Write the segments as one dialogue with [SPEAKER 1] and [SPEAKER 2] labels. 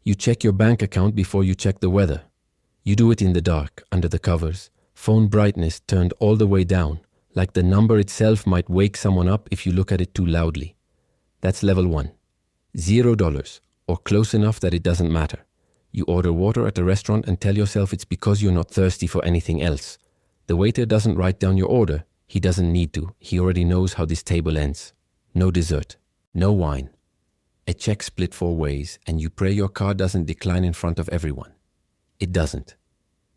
[SPEAKER 1] You check your bank account before you check the weather. You do it in the dark, under the covers, phone brightness turned all the way down, like the number itself might wake someone up if you look at it too loudly. That's level 1. $0, or close enough that it doesn't matter. You order water at a restaurant and tell yourself it's because you're not thirsty for anything else. The waiter doesn't write down your order. He doesn't need to. He already knows how this table ends. No dessert. No wine. A check split 4 ways, and you pray your card doesn't decline in front of everyone. It doesn't.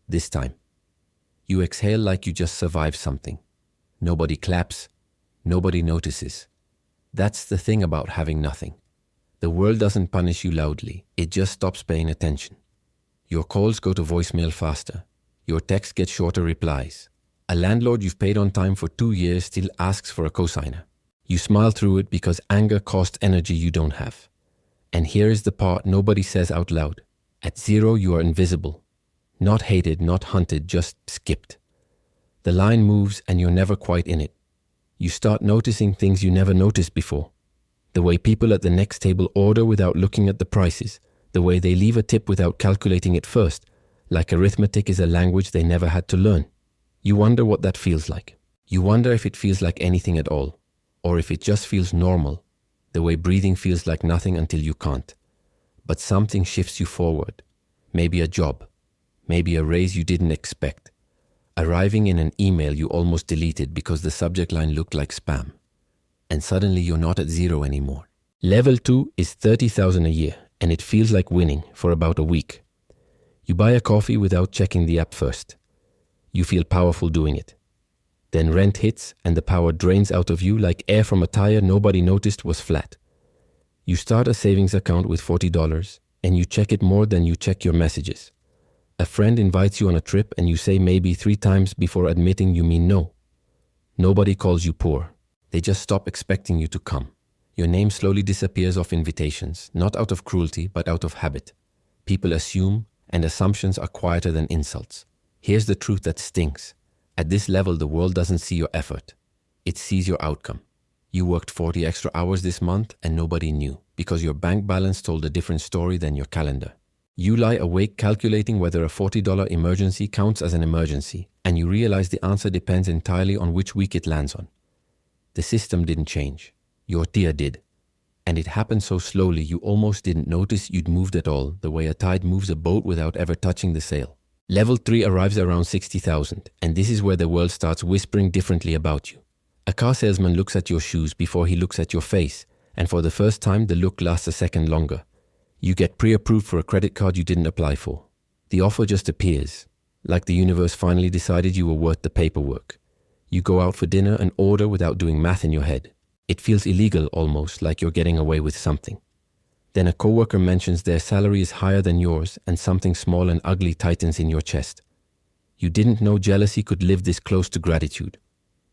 [SPEAKER 1] This time. You exhale like you just survived something. Nobody claps. Nobody notices. That's the thing about having nothing. The world doesn't punish you loudly. It just stops paying attention. Your calls go to voicemail faster. Your texts get shorter replies. A landlord you've paid on time for 2 years still asks for a cosigner. You smile through it because anger costs energy you don't have. And here is the part nobody says out loud. At 0, you are invisible. Not hated, not hunted, just skipped. The line moves and you're never quite in it. You start noticing things you never noticed before. The way people at the next table order without looking at the prices. The way they leave a tip without calculating it first. Like arithmetic is a language they never had to learn. You wonder what that feels like. You wonder if it feels like anything at all. Or if it just feels normal. The way breathing feels like nothing until you can't. But something shifts you forward. Maybe a job. Maybe a raise you didn't expect. Arriving in an email you almost deleted because the subject line looked like spam. And suddenly you're not at 0 anymore. Level 2 is $30,000 a year, and it feels like winning for about a week. You buy a coffee without checking the app first. You feel powerful doing it. Then rent hits and the power drains out of you like air from a tire nobody noticed was flat. You start a savings account with $40 and you check it more than you check your messages. A friend invites you on a trip and you say maybe 3 times before admitting you mean no. Nobody calls you poor. They just stop expecting you to come. Your name slowly disappears off invitations, not out of cruelty, but out of habit. People assume, and assumptions are quieter than insults. Here's the truth that stings. At this level, the world doesn't see your effort. It sees your outcome. You worked 40 extra hours this month and nobody knew, because your bank balance told a different story than your calendar. You lie awake calculating whether a $40 emergency counts as an emergency, and you realize the answer depends entirely on which week it lands on. The system didn't change. Your tier did. And it happened so slowly you almost didn't notice you'd moved at all, the way a tide moves a boat without ever touching the sail. Level 3 arrives around $60,000, and this is where the world starts whispering differently about you. A car salesman looks at your shoes before he looks at your face, and for the first time the look lasts a second longer. You get pre-approved for a credit card you didn't apply for. The offer just appears, like the universe finally decided you were worth the paperwork. You go out for dinner and order without doing math in your head. It feels illegal almost, like you're getting away with something. Then a coworker mentions their salary is higher than yours and something small and ugly tightens in your chest. You didn't know jealousy could live this close to gratitude.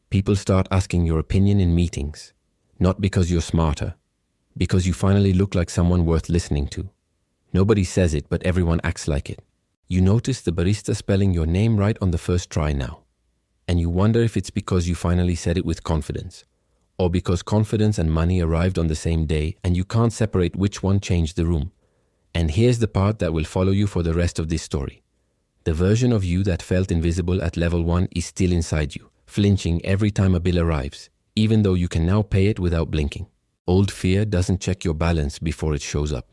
[SPEAKER 1] People start asking your opinion in meetings, not because you're smarter, because you finally look like someone worth listening to. Nobody says it, but everyone acts like it. You notice the barista spelling your name right on the first try now. And you wonder if it's because you finally said it with confidence, or because confidence and money arrived on the same day and you can't separate which one changed the room. And here's the part that will follow you for the rest of this story. The version of you that felt invisible at level 1 is still inside you, flinching every time a bill arrives, even though you can now pay it without blinking. Old fear doesn't check your balance before it shows up.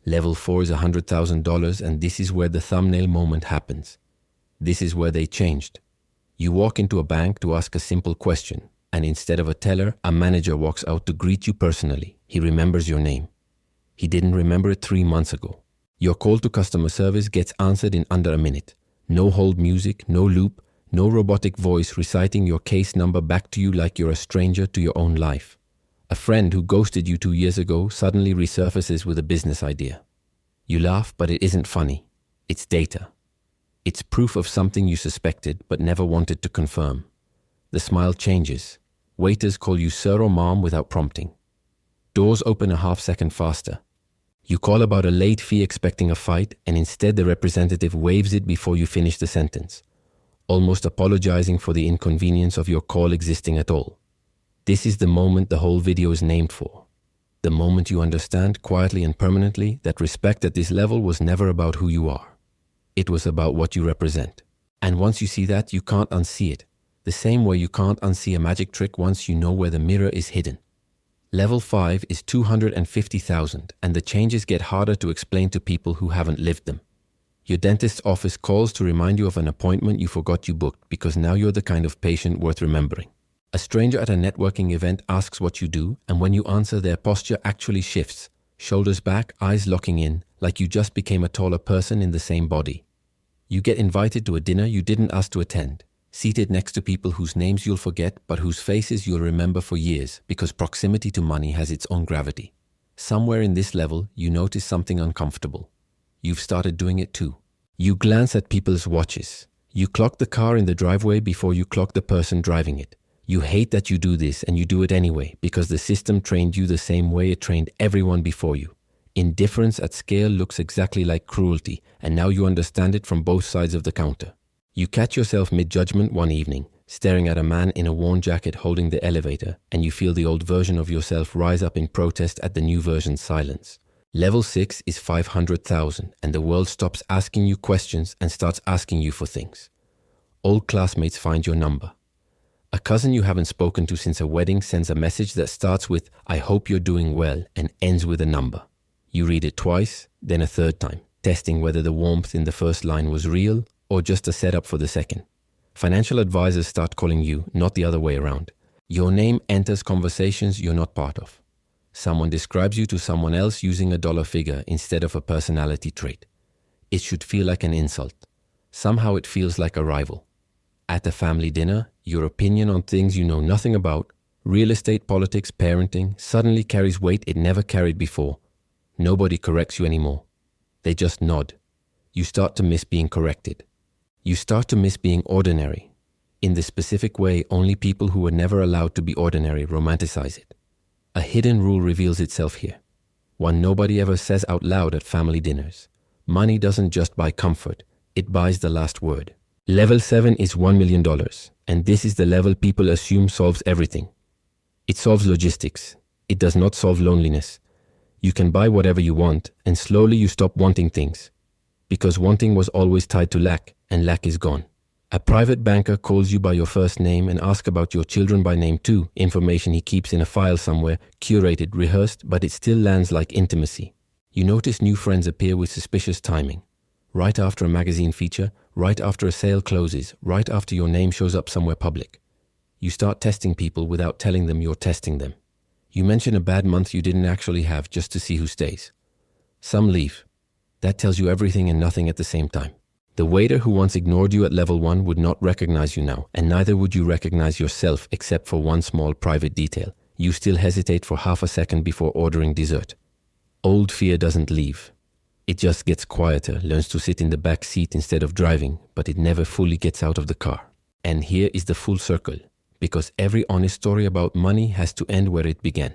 [SPEAKER 1] Level 4 is $100,000, and this is where the thumbnail moment happens. This is where they changed. You walk into a bank to ask a simple question, and instead of a teller, a manager walks out to greet you personally. He remembers your name. He didn't remember it 3 months ago. Your call to customer service gets answered in under a minute. No hold music, no loop, no robotic voice reciting your case number back to you like you're a stranger to your own life. A friend who ghosted you 2 years ago suddenly resurfaces with a business idea. You laugh, but it isn't funny. It's data. It's proof of something you suspected but never wanted to confirm. The smile changes. Waiters call you sir or mom without prompting. Doors open a half-second faster. You call about a late fee expecting a fight, and instead the representative waives it before you finish the sentence, almost apologizing for the inconvenience of your call existing at all. This is the moment the whole video is named for. The moment you understand, quietly and permanently, that respect at this level was never about who you are. It was about what you represent. And once you see that, you can't unsee it. The same way you can't unsee a magic trick once you know where the mirror is hidden. Level 5 is 250,000, and the changes get harder to explain to people who haven't lived them. Your dentist's office calls to remind you of an appointment you forgot you booked because now you're the kind of patient worth remembering. A stranger at a networking event asks what you do, and when you answer, their posture actually shifts. Shoulders back, eyes locking in, like you just became a taller person in the same body. You get invited to a dinner you didn't ask to attend, seated next to people whose names you'll forget but whose faces you'll remember for years because proximity to money has its own gravity. Somewhere in this level, you notice something uncomfortable. You've started doing it too. You glance at people's watches. You clock the car in the driveway before you clock the person driving it. You hate that you do this, and you do it anyway because the system trained you the same way it trained everyone before you. Indifference at scale looks exactly like cruelty, and now you understand it from both sides of the counter. You catch yourself mid-judgment one evening, staring at a man in a worn jacket holding the elevator, and you feel the old version of yourself rise up in protest at the new version's silence. Level 6 is 500,000, and the world stops asking you questions and starts asking you for things. Old classmates find your number. A cousin you haven't spoken to since a wedding sends a message that starts with, "I hope you're doing well," and ends with a number. You read it twice, then a third time, testing whether the warmth in the first line was real or just a setup for the second. Financial advisors start calling you, not the other way around. Your name enters conversations you're not part of. Someone describes you to someone else using a dollar figure instead of a personality trait. It should feel like an insult. Somehow it feels like a rival. At a family dinner, your opinion on things you know nothing about, real estate, politics, parenting, suddenly carries weight it never carried before. Nobody corrects you anymore. They just nod. You start to miss being corrected. You start to miss being ordinary. In the specific way only people who were never allowed to be ordinary romanticize it. A hidden rule reveals itself here. One nobody ever says out loud at family dinners. Money doesn't just buy comfort, it buys the last word. Level 7 is $1 million, and this is the level people assume solves everything. It solves logistics. It does not solve loneliness. You can buy whatever you want, and slowly you stop wanting things. Because wanting was always tied to lack, and lack is gone. A private banker calls you by your first name and asks about your children by name too, information he keeps in a file somewhere, curated, rehearsed, but it still lands like intimacy. You notice new friends appear with suspicious timing. Right after a magazine feature, right after a sale closes, right after your name shows up somewhere public. You start testing people without telling them you're testing them. You mention a bad month you didn't actually have just to see who stays. Some leave. That tells you everything and nothing at the same time. The waiter who once ignored you at level 1 would not recognize you now, and neither would you recognize yourself except for one small private detail. You still hesitate for half a second before ordering dessert. Old fear doesn't leave. It just gets quieter, learns to sit in the back seat instead of driving, but it never fully gets out of the car. And here is the full circle, because every honest story about money has to end where it began.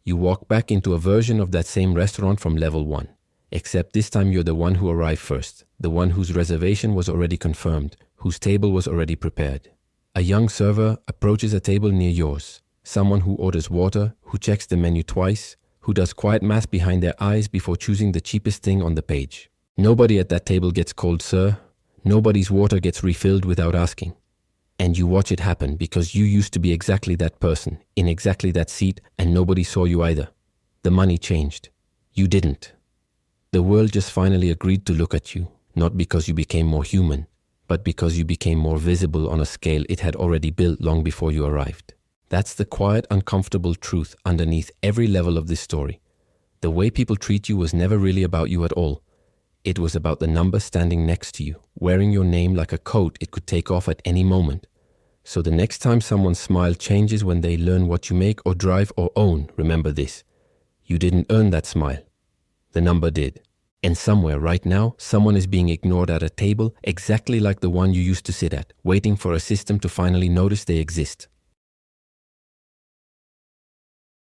[SPEAKER 1] You walk back into a version of that same restaurant from level 1, except this time you're the one who arrived first, the one whose reservation was already confirmed, whose table was already prepared. A young server approaches a table near yours, someone who orders water, who checks the menu twice, who does quiet math behind their eyes before choosing the cheapest thing on the page. Nobody at that table gets called sir. Nobody's water gets refilled without asking. And you watch it happen because you used to be exactly that person, in exactly that seat, and nobody saw you either. The money changed. You didn't. The world just finally agreed to look at you, not because you became more human, but because you became more visible on a scale it had already built long before you arrived. That's the quiet, uncomfortable truth underneath every level of this story. The way people treat you was never really about you at all. It was about the number standing next to you, wearing your name like a coat it could take off at any moment. So the next time someone's smile changes when they learn what you make or drive or own, remember this. You didn't earn that smile. The number did. And somewhere right now, someone is being ignored at a table exactly like the one you used to sit at, waiting for a system to finally notice they exist.